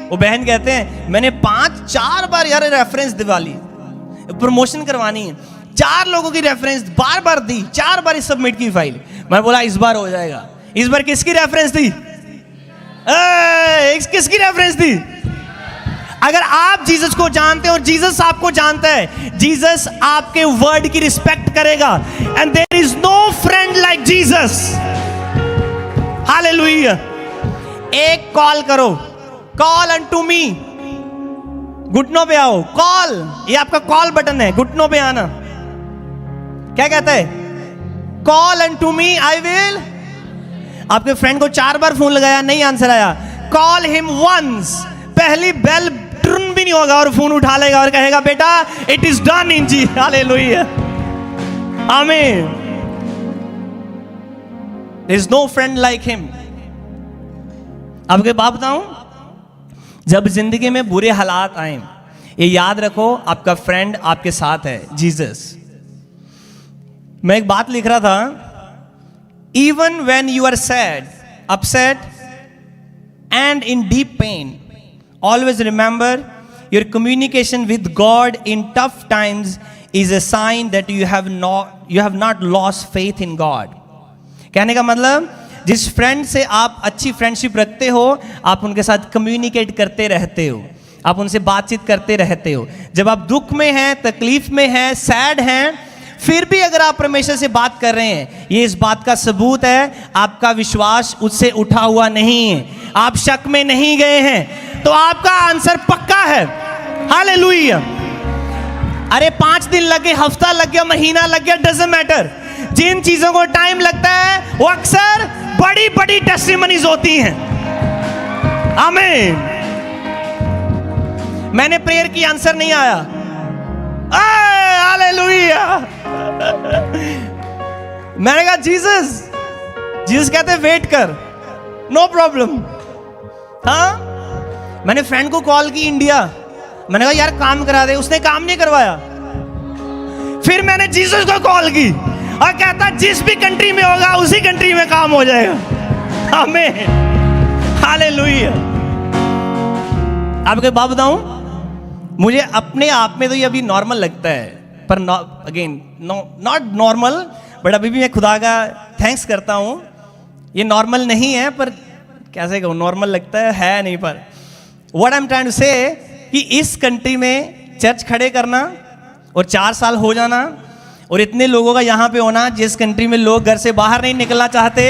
वो बहन कहते हैं मैंने 5-4 बार यार रेफरेंस दिवा ली, प्रमोशन करवानी है, 4 लोगों की रेफरेंस बार बार दी, 4 बार सबमिट की फाइल। मैं बोला इस बार हो जाएगा। इस बार किसकी रेफरेंस थी? किसकी रेफरेंस थी? अगर आप जीसस को जानते हैं और जीसस आपको जानता है, जीसस आपके वर्ड की रिस्पेक्ट करेगा। And there is no friend like Jesus. Hallelujah. एक कॉल करो, कॉल अनटू मी। घुटनों पे आओ, कॉल, ये आपका कॉल बटन है, घुटनों पे आना। क्या कहता है? Call unto me I will. आपके फ्रेंड को 4 बार फोन लगाया, नहीं आंसर आया, कॉल हिम वंस। पहली बेल टर्न भी नहीं होगा और फोन उठा लेगा और कहेगा बेटा इट इज डन इन जी। हालेलुया, आमीन। There is no friend like him. आपके बाप बताऊं, जब जिंदगी में बुरे हालात आए, ये याद रखो आपका फ्रेंड आपके साथ है, जीसस। मैं एक बात लिख रहा था, even when you are sad, upset and in deep pain, always remember your communication with God in tough times is a sign that you have not lost faith in God। कहने का मतलब, जिस फ्रेंड से आप अच्छी friendship रखते हो, आप उनके साथ कम्युनिकेट करते रहते हो, आप उनसे बातचीत करते रहते हो। जब आप दुख में हैं, तकलीफ में हैं, सैड हैं, फिर भी अगर आप परमेश्वर से बात कर रहे हैं, ये इस बात का सबूत है आपका विश्वास उससे उठा हुआ नहीं है, आप शक में नहीं गए हैं, तो आपका आंसर पक्का है। हालेलुया। अरे 5 दिन लगे, हफ्ता लग गया, महीना लग गया, डजंट मैटर। जिन चीजों को टाइम लगता है वो अक्सर बड़ी बड़ी टेस्टिमनीज होती हैं। आमीन। मैंने प्रेयर की, आंसर नहीं आया, हालेलुया। मैंने कहा जीसस कहते वेट कर, नो प्रॉब्लम। हाँ, मैंने फ्रेंड को कॉल की इंडिया, मैंने कहा यार काम करा दे, उसने काम नहीं करवाया। फिर मैंने जीसस को कॉल की और कहता जिस भी कंट्री में होगा उसी कंट्री में काम हो जाएगा। आमीन, हालेलुया। आपके बात बताऊं, मुझे अपने आप में तो ये अभी नॉर्मल लगता है, पर अगेन नॉट नॉर्मल, बट अभी भी मैं खुदा का थैंक्स करता हूं। ये नॉर्मल नहीं है, पर कैसे कहूं, नॉर्मल लगता है नहीं। पर what I am trying to say कि इस कंट्री में चर्च खड़े करना और 4 साल हो जाना और इतने लोगों का यहाँ पे होना, जिस कंट्री में लोग घर से बाहर नहीं निकलना चाहते,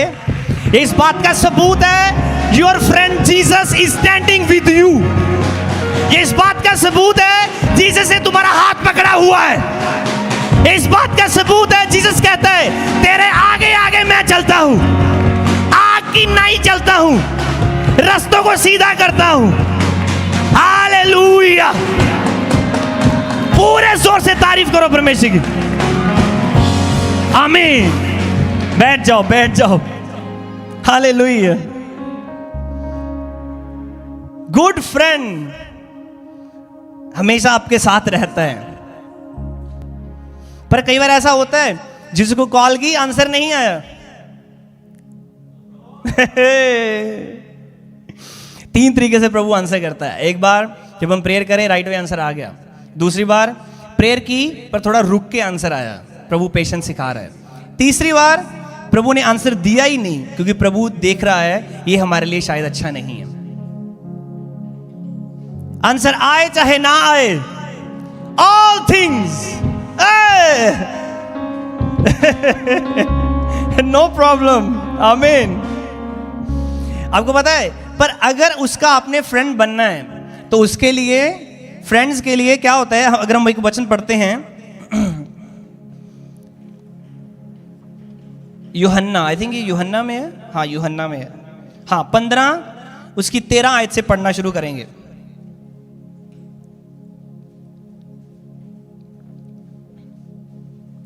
इस बात का सबूत है your friend Jesus is standing with you. ये इस बात का सबूत है जीसस ने तुम्हारा हाथ पकड़ा हुआ है। इस बात का सबूत है जीसस कहता है तेरे आगे आगे मैं चलता हूं, आग की नहीं चलता हूं, रास्तों को सीधा करता हूं। हालेलुया। पूरे जोर से तारीफ करो परमेश्वर की। आमीन। बैठ जाओ, बैठ जाओ। हालेलुया। गुड फ्रेंड हमेशा आपके साथ रहता है, पर कई बार ऐसा होता है जिसको कॉल की आंसर नहीं आया। 3 तरीके से प्रभु आंसर करता है। एक बार जब हम प्रेयर करें राइट वे आंसर आ गया, दूसरी बार प्रेयर की पर थोड़ा रुक के आंसर आया, प्रभु पेशेंस सिखा रहा है, तीसरी बार प्रभु ने आंसर दिया ही नहीं क्योंकि प्रभु देख रहा है ये हमारे लिए शायद अच्छा नहीं है। आंसर आए चाहे ना आए, ऑल थिंग्स नो प्रॉब्लम। आमीन। आपको पता है, पर अगर उसका अपने फ्रेंड बनना है तो उसके लिए, फ्रेंड्स के लिए क्या होता है, अगर हम एक वचन पढ़ते हैं यूहन्ना, आई थिंक ये यूहन्ना में है, हाँ यूहन्ना में है, हाँ 15 उसकी 13 आयत से पढ़ना शुरू करेंगे।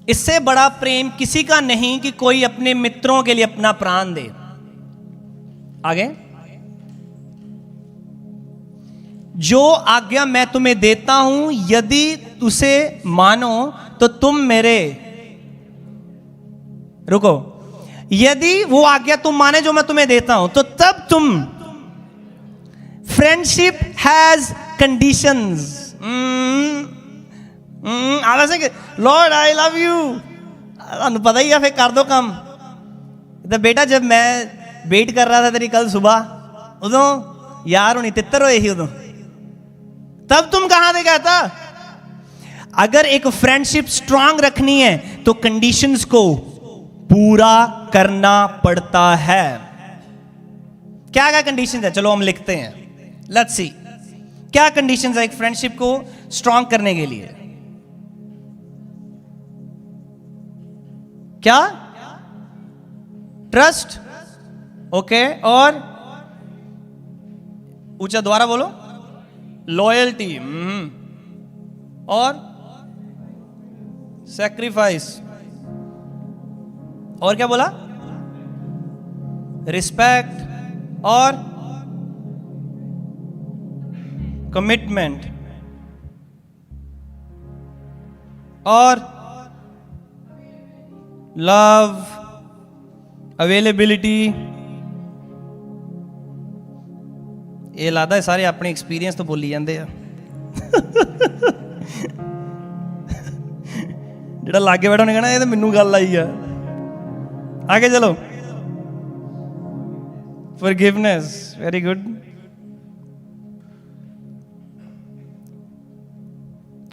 इससे बड़ा प्रेम किसी का नहीं कि कोई अपने मित्रों के लिए अपना प्राण दे। आगे, जो आज्ञा मैं तुम्हें देता हूं यदि उसे मानो तो तुम मेरे, रुको, यदि वो आज्ञा तुम माने जो मैं तुम्हें देता हूं तो तब तुम, फ्रेंडशिप हैज कंडीशंस। आगे से लॉर्ड आई लव यू, पता ही है, फिर कर दो काम। तो बेटा जब मैं वेट कर रहा था तेरी कल सुबह उदों यार होनी तितर होए ही उदों, तब तुम कहां थे कहता। अगर एक फ्रेंडशिप स्ट्रांग रखनी है तो कंडीशंस को पूरा करना पड़ता है। क्या क्या कंडीशंस है, चलो हम लिखते हैं, लेट्स सी क्या कंडीशंस है एक फ्रेंडशिप को स्ट्रांग करने के लिए। क्या? ट्रस्ट, ओके, और ऊंचा द्वारा बोलो, लॉयल्टी, और सैक्रिफाइस, और क्या बोला, रिस्पेक्ट, और कमिटमेंट, और लव, अवेलेबिलिटी। ये लादा है सारे अपने एक्सपीरियंस तो बोली जाते हैं। जेड़ा लागे बैठा उन्हें कहना ये तो मैनू गल आई है। आगे चलो, फॉरगिवनेस, वेरी गुड,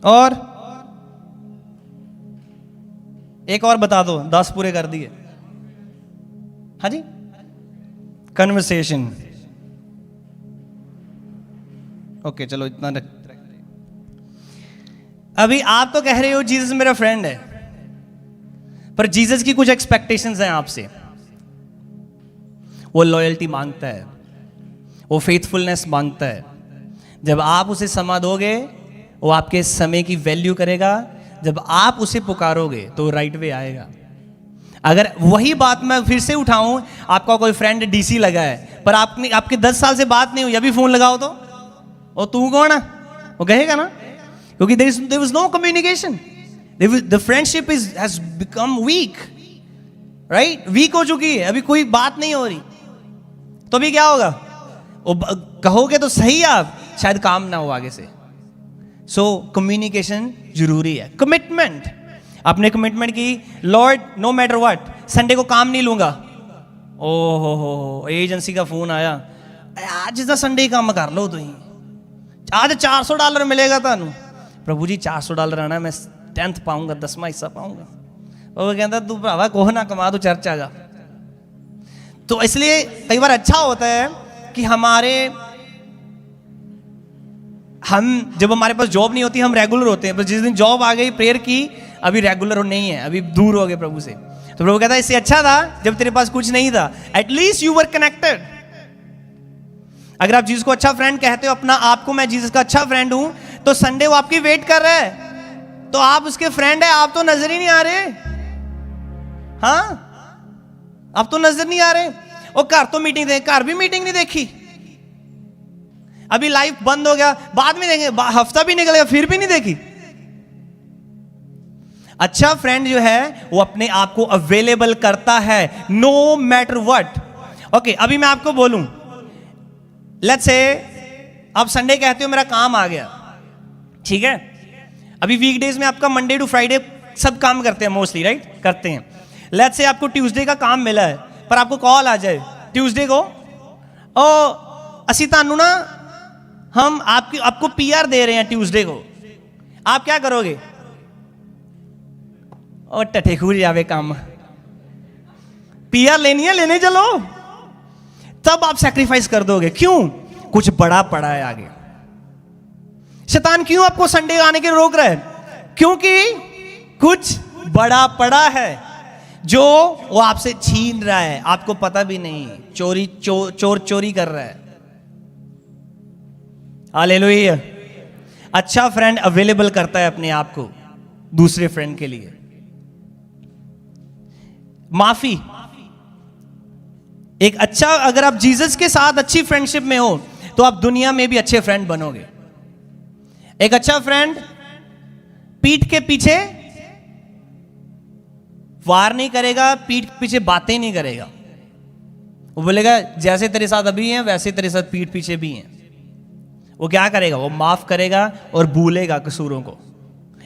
और एक और बता दो, 10 पूरे कर दिए। हाँ जी, कन्वर्सेशन। ओके चलो इतना रख। अभी आप तो कह रहे हो जीसस मेरा फ्रेंड है, पर जीसस की कुछ एक्सपेक्टेशंस हैं आपसे। वो लॉयल्टी मांगता है, वो फेथफुलनेस मांगता है। जब आप उसे समय दोगे, वो आपके समय की वैल्यू करेगा। जब आप उसे पुकारोगे तो राइट वे आएगा। अगर वही बात मैं फिर से उठाऊं, आपका कोई फ्रेंड डीसी लगा है, पर आपके 10 साल से बात नहीं हुई, अभी फोन लगाओ तो वो तू कौन है, वो कहेगा ना, क्योंकि there was no communication. The friendship has become weak, right? Weak हो चुकी है, अभी कोई बात नहीं हो रही। तो अभी क्या होगा? वो कहोगे तो सही, आप शायद काम ना हो आगे से। सो कम्युनिकेशन जरूरी है। कमिटमेंट, आपने कमिटमेंट की, Lord no matter what Sunday को काम नहीं लूंगा। ओ हो एजेंसी का फोन आया, आज दा संडे काम कर लो तुम, आज $400 मिलेगा थानू। प्रभु जी $400 आना, मैं 10th पाऊंगा, 10वां हिस्सा पाऊंगा। वो कहता तू भरावा कोह ना कमा, तू चर्च आजा। तो इसलिए कई बार अच्छा होता है कि जब हमारे पास जॉब नहीं होती हम रेगुलर होते हैं, पर जिस दिन जॉब आ गई, प्रेयर की, अभी रेगुलर नहीं है, अभी दूर हो गए प्रभु से। तो प्रभु कहता है इससे अच्छा था जब तेरे पास कुछ नहीं था, एटलीस्ट यू वर कनेक्टेड। अगर आप जीसस को अच्छा फ्रेंड कहते हो, अपना आपको मैं जीसस का अच्छा फ्रेंड हूं, तो संडे वो आपकी वेट कर रहा है, तो आप उसके फ्रेंड है, आप तो नजर ही नहीं आ रहे। हाँ, आप तो नजर नहीं आ रहे। और घर तो मीटिंग दे, घर भी मीटिंग नहीं देखी, अभी लाइव बंद हो गया, बाद में देखेंगे, हफ्ता भी निकल गया फिर भी नहीं देखी। अच्छा फ्रेंड जो है वो अपने आप को अवेलेबल करता है, नो मैटर व्हाट। ओके, अभी मैं आपको बोलूं, लेट्स से आप संडे कहते हो मेरा काम आ गया, ठीक है। अभी वीकडेज में आपका मंडे टू फ्राइडे सब काम करते हैं मोस्टली, राइट, करते हैं। लेट्स से आपको ट्यूसडे का काम मिला है, पर आपको कॉल आ जाए ट्यूसडे को, ओ असी तानू ना हम आपको पीआर दे रहे हैं ट्यूसडे को, आप क्या करोगे? और टठे खूर जावे काम, पीआर लेनी है, लेने चलो, तब आप सैक्रिफाइस कर दोगे। क्यों? कुछ बड़ा पड़ा है आगे। शैतान क्यों आपको संडे आने के रोक रहा है? क्योंकि कुछ बड़ा पड़ा है जो वो आपसे छीन रहा है, आपको पता भी नहीं, चोर चोरी कर रहा है। हालेलुया। अच्छा फ्रेंड अवेलेबल करता है अपने आप को दूसरे फ्रेंड के लिए। माफी, एक अच्छा, अगर आप जीसस के साथ अच्छी फ्रेंडशिप में हो तो आप दुनिया में भी अच्छे फ्रेंड बनोगे। एक अच्छा फ्रेंड पीठ के पीछे वार नहीं करेगा, पीठ के पीछे बातें नहीं करेगा। वो बोलेगा जैसे तेरे साथ अभी हैं वैसे तेरे साथ पीठ पीछे भी हैं। वो क्या करेगा? वो माफ करेगा और भूलेगा कसूरों को।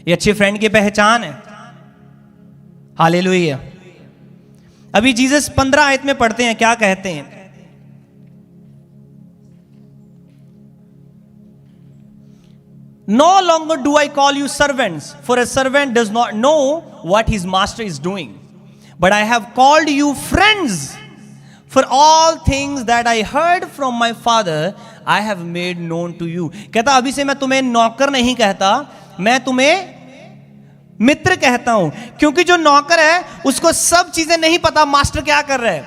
ये अच्छे फ्रेंड की पहचान है। हालेलुया। अभी जीसस 15 आयत में पढ़ते हैं, क्या कहते हैं? No longer do I call you servants, for a servant does not know what his master is doing. But I have called you friends, for all things that I heard from my father, I have made known to you. कहता अभी से मैं तुम्हें नौकर नहीं कहता, मैं तुम्हें मित्र कहता हूं। क्योंकि जो नौकर है उसको सब चीजें नहीं पता मास्टर क्या कर रहा है,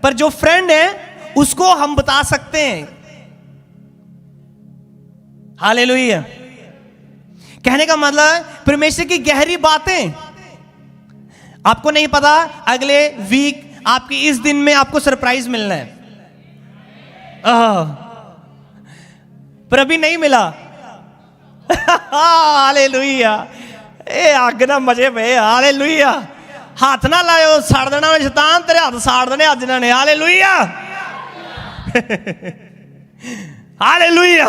पर जो फ्रेंड है उसको हम बता सकते हैं। हालेलुया। कहने का मतलब परमेश्वर की गहरी बातें आपको नहीं पता, अगले वीक आपकी इस दिन में आपको सरप्राइज मिलना है, पर अभी नहीं मिला। हालेलुया। ए अग ना मजे पे। हालेलुया। हाथ ना लायो, साड़ देना शैतान, तेरे हाथ साड़ देने अज इन्होंने। हालेलुया। हालेलुया।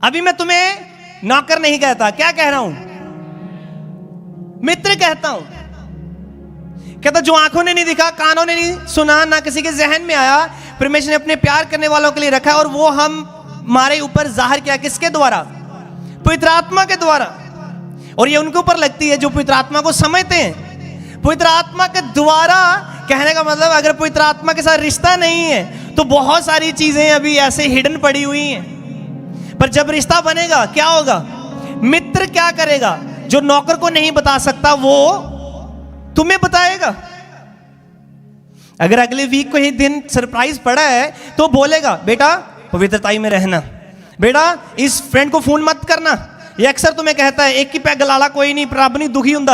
अभी मैं तुम्हें नौकर नहीं कहता, क्या कह रहा हूं? मित्र कहता हूं। कहता जो आंखों ने नहीं दिखा, कानों ने नहीं सुना, ना किसी के जहन में आया, परमेश्वर ने अपने प्यार करने वालों के लिए रखा, और वो हम हमारे ऊपर जाहिर किया। किसके द्वारा? पवित्र आत्मा के द्वारा। और ये उनके ऊपर लगती है जो पवित्र आत्मा को समझते हैं। पवित्र आत्मा के द्वारा, कहने का मतलब अगर पवित्र आत्मा के साथ रिश्ता नहीं है तो बहुत सारी चीजें अभी ऐसे हिडन पड़ी हुई हैं। पर जब रिश्ता बनेगा क्या होगा? मित्र क्या करेगा? जो नौकर को नहीं बता सकता वो तुम्हें बताएगा। अगर अगले वीक को ही दिन सरप्राइज पड़ा है तो बोलेगा बेटा पवित्रताई में रहना, बेटा इस फ्रेंड को फोन मत करना। ये अक्सर तुम्हें कहता है एक ही पैग गलाला कोई नहीं, प्रभु नहीं दुखी हुंदा।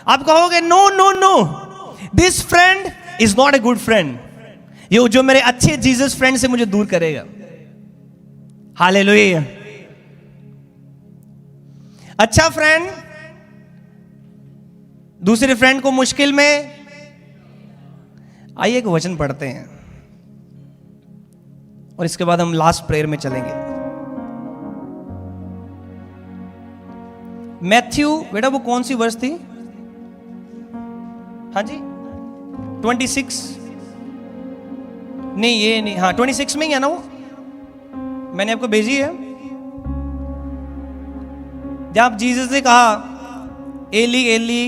आप कहोगे no no no, this friend is not a good friend. ये जो मेरे अच्छे जीसस फ्रेंड से मुझे दूर करेगा। हालेलुया। अच्छा फ्रेंड दूसरे फ्रेंड को मुश्किल में। आइए एक वचन पढ़ते हैं और इसके बाद हम लास्ट प्रेयर में चलेंगे। मैथ्यू, बेटा वो कौन सी वर्ष थी? हाँ जी 26 नहीं, ये नहीं, हाँ 26 में ही है ना वो, मैंने आपको भेजी है। जब जीसस ने कहा एली एली,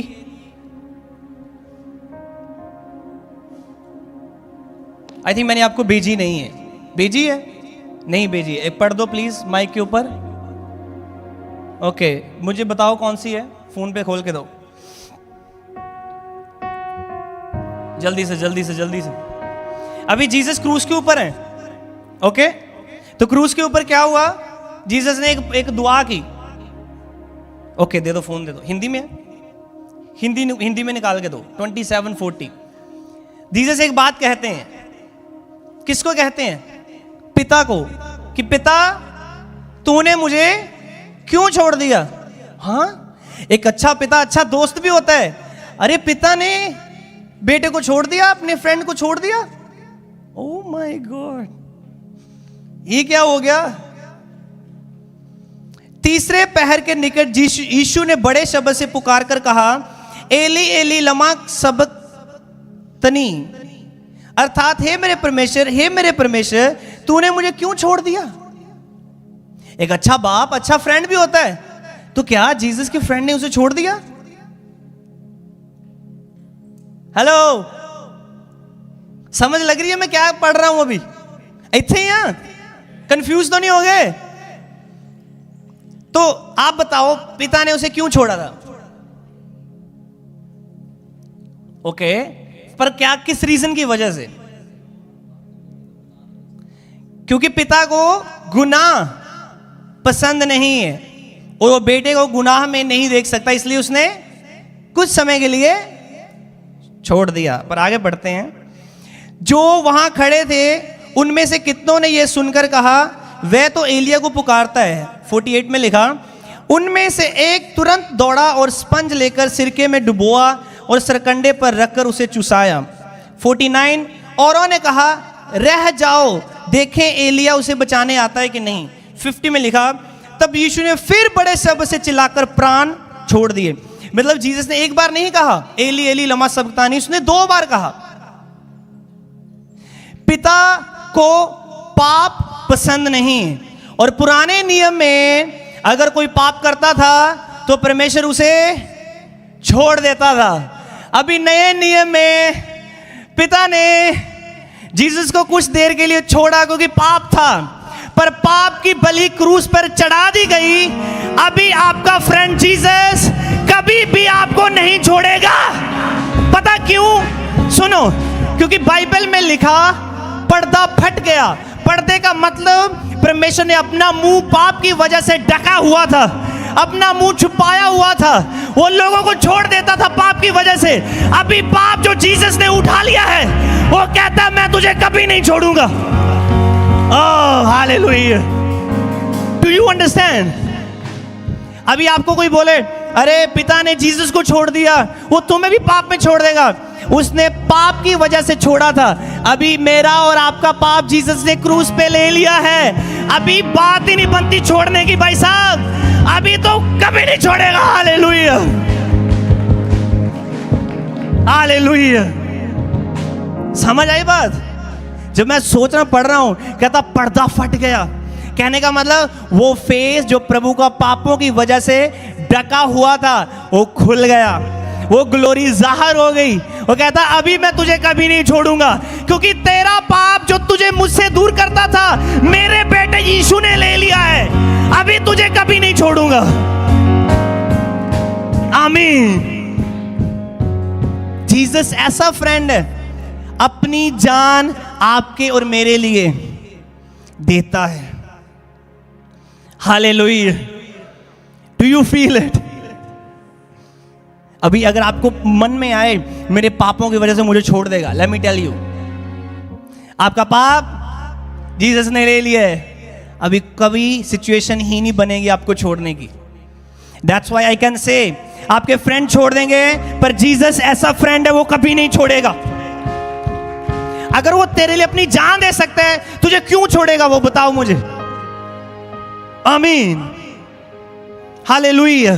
आई थिंक मैंने आपको भेजी नहीं है। भेजी है? नहीं भेजी है। एक पढ़ दो प्लीज माइक के ऊपर। ओके मुझे बताओ कौन सी है, फोन पे खोल के दो जल्दी से जल्दी से जल्दी से। अभी जीसस क्रूस के ऊपर है। ओके तो क्रूस के ऊपर क्या हुआ? जीसस ने एक दुआ की। ओके दे दो, फोन दे दो। हिंदी में है? हिंदी में निकाल के दो। 27:40 जीसस एक बात कहते हैं। किसको कहते हैं? पिता को, कि पिता तूने मुझे क्यों छोड़ दिया? हाँ एक अच्छा पिता अच्छा दोस्त भी होता है। अरे पिता ने बेटे को छोड़ दिया, अपने फ्रेंड को छोड़ दिया। ओह माय गॉड, ये क्या हो गया? तीसरे पहर के निकट यीशु ने बड़े शब्द से पुकार कर कहा एली एली लमा सबक्तनी, अर्थात हे मेरे परमेश्वर तूने मुझे क्यों छोड़ दिया? एक अच्छा बाप अच्छा फ्रेंड भी होता है, तो क्या जीसस के फ्रेंड ने उसे छोड़ दिया? हेलो, समझ लग रही है मैं क्या पढ़ रहा हूं अभी? इतने ही यहां कंफ्यूज तो नहीं हो गए? तो आप बताओ पिता ने उसे क्यों छोड़ा था? ओके पर क्या, किस रीजन की वजह से? क्योंकि पिता को गुनाह पसंद नहीं है और वो बेटे को गुनाह में नहीं देख सकता, इसलिए उसने कुछ समय के लिए छोड़ दिया। पर आगे बढ़ते हैं। जो वहां खड़े थे उनमें से कितनों ने यह सुनकर कहा वह तो एलिया को पुकारता है। 48 में लिखा उनमें से एक तुरंत दौड़ा और स्पंज लेकर सिरके में डुबोआ और सरकंडे पर रखकर उसे चुसाया। 49 औरों ने कहा रह जाओ देखें एलिया उसे बचाने आता है कि नहीं। 50 में लिखा तब यीशु ने फिर बड़े शब्द से चिल्लाकर प्राण छोड़ दिए। मतलब जीसस ने एक बार नहीं कहा एली एली लमा सबक्तानी, उसने 2 बार कहा। पिता को पाप पसंद नहीं, और पुराने नियम में अगर कोई पाप करता था तो परमेश्वर उसे छोड़ देता था। अभी नए नियम में पिता ने जीसस को कुछ देर के लिए छोड़ा क्योंकि पाप था, पर पाप की बलि क्रूस पर चढ़ा दी गई। अभी आपका फ्रेंड जीसस कभी भी आपको नहीं छोड़ेगा। पता क्यों? सुनो, क्योंकि बाइबल में लिखा पर्दा फट गया। पर्दे का मतलब परमेश्वर ने अपना मुंह पाप की वजह से ढका हुआ था, अपना मुंह छुपाया हुआ था, वो लोगों को छोड़ देता था पाप की वजह से। अभी पाप जो जीसस ने उठा लिया है वो कहता है मैं तुझे कभी नहीं छोड़ूंगा। Oh hallelujah, do you understand? अभी आपको कोई बोले अरे पिता ने जीसस को छोड़ दिया, वो तुम्हें भी पाप में छोड़ देगा। उसने पाप की वजह से छोड़ा था। अभी मेरा और आपका पाप जीसस ने क्रूस पे ले लिया है। अभी बात ही नहीं बनती छोड़ने की भाई साहब, अभी तो कभी नहीं छोड़ेगा। हालेलुया हालेलुया, समझ आई बात? जब मैं सोच रहा पढ़ रहा हूं कहता पर्दा फट गया, कहने का मतलब वो फेस जो प्रभु का पापों की वजह से ढका हुआ था वो खुल गया, वो ग्लोरी जाहिर हो गई। वो कहता अभी मैं तुझे कभी नहीं छोड़ूंगा, क्योंकि तेरा पाप जो तुझे मुझसे दूर करता था मेरे बेटे यीशु ने ले लिया है, अभी तुझे कभी नहीं छोड़ूंगा। आमीन। जीसस ऐसा फ्रेंड है, अपनी जान आपके और मेरे लिए देता है। Hallelujah. Do you feel it? अभी अगर आपको मन में आए मेरे पापों की वजह से मुझे छोड़ देगा, लेट मी टेल यू, आपका पाप जीसस ने ले लिया है, अभी कभी सिचुएशन ही नहीं बनेगी आपको छोड़ने की। That's why I can say आपके फ्रेंड छोड़ देंगे, पर जीसस ऐसा फ्रेंड है वो कभी नहीं छोड़ेगा। अगर वो तेरे लिए अपनी जान दे सकता है, तुझे क्यों छोड़ेगा वो बताओ मुझे। आमीन। हालेलुया।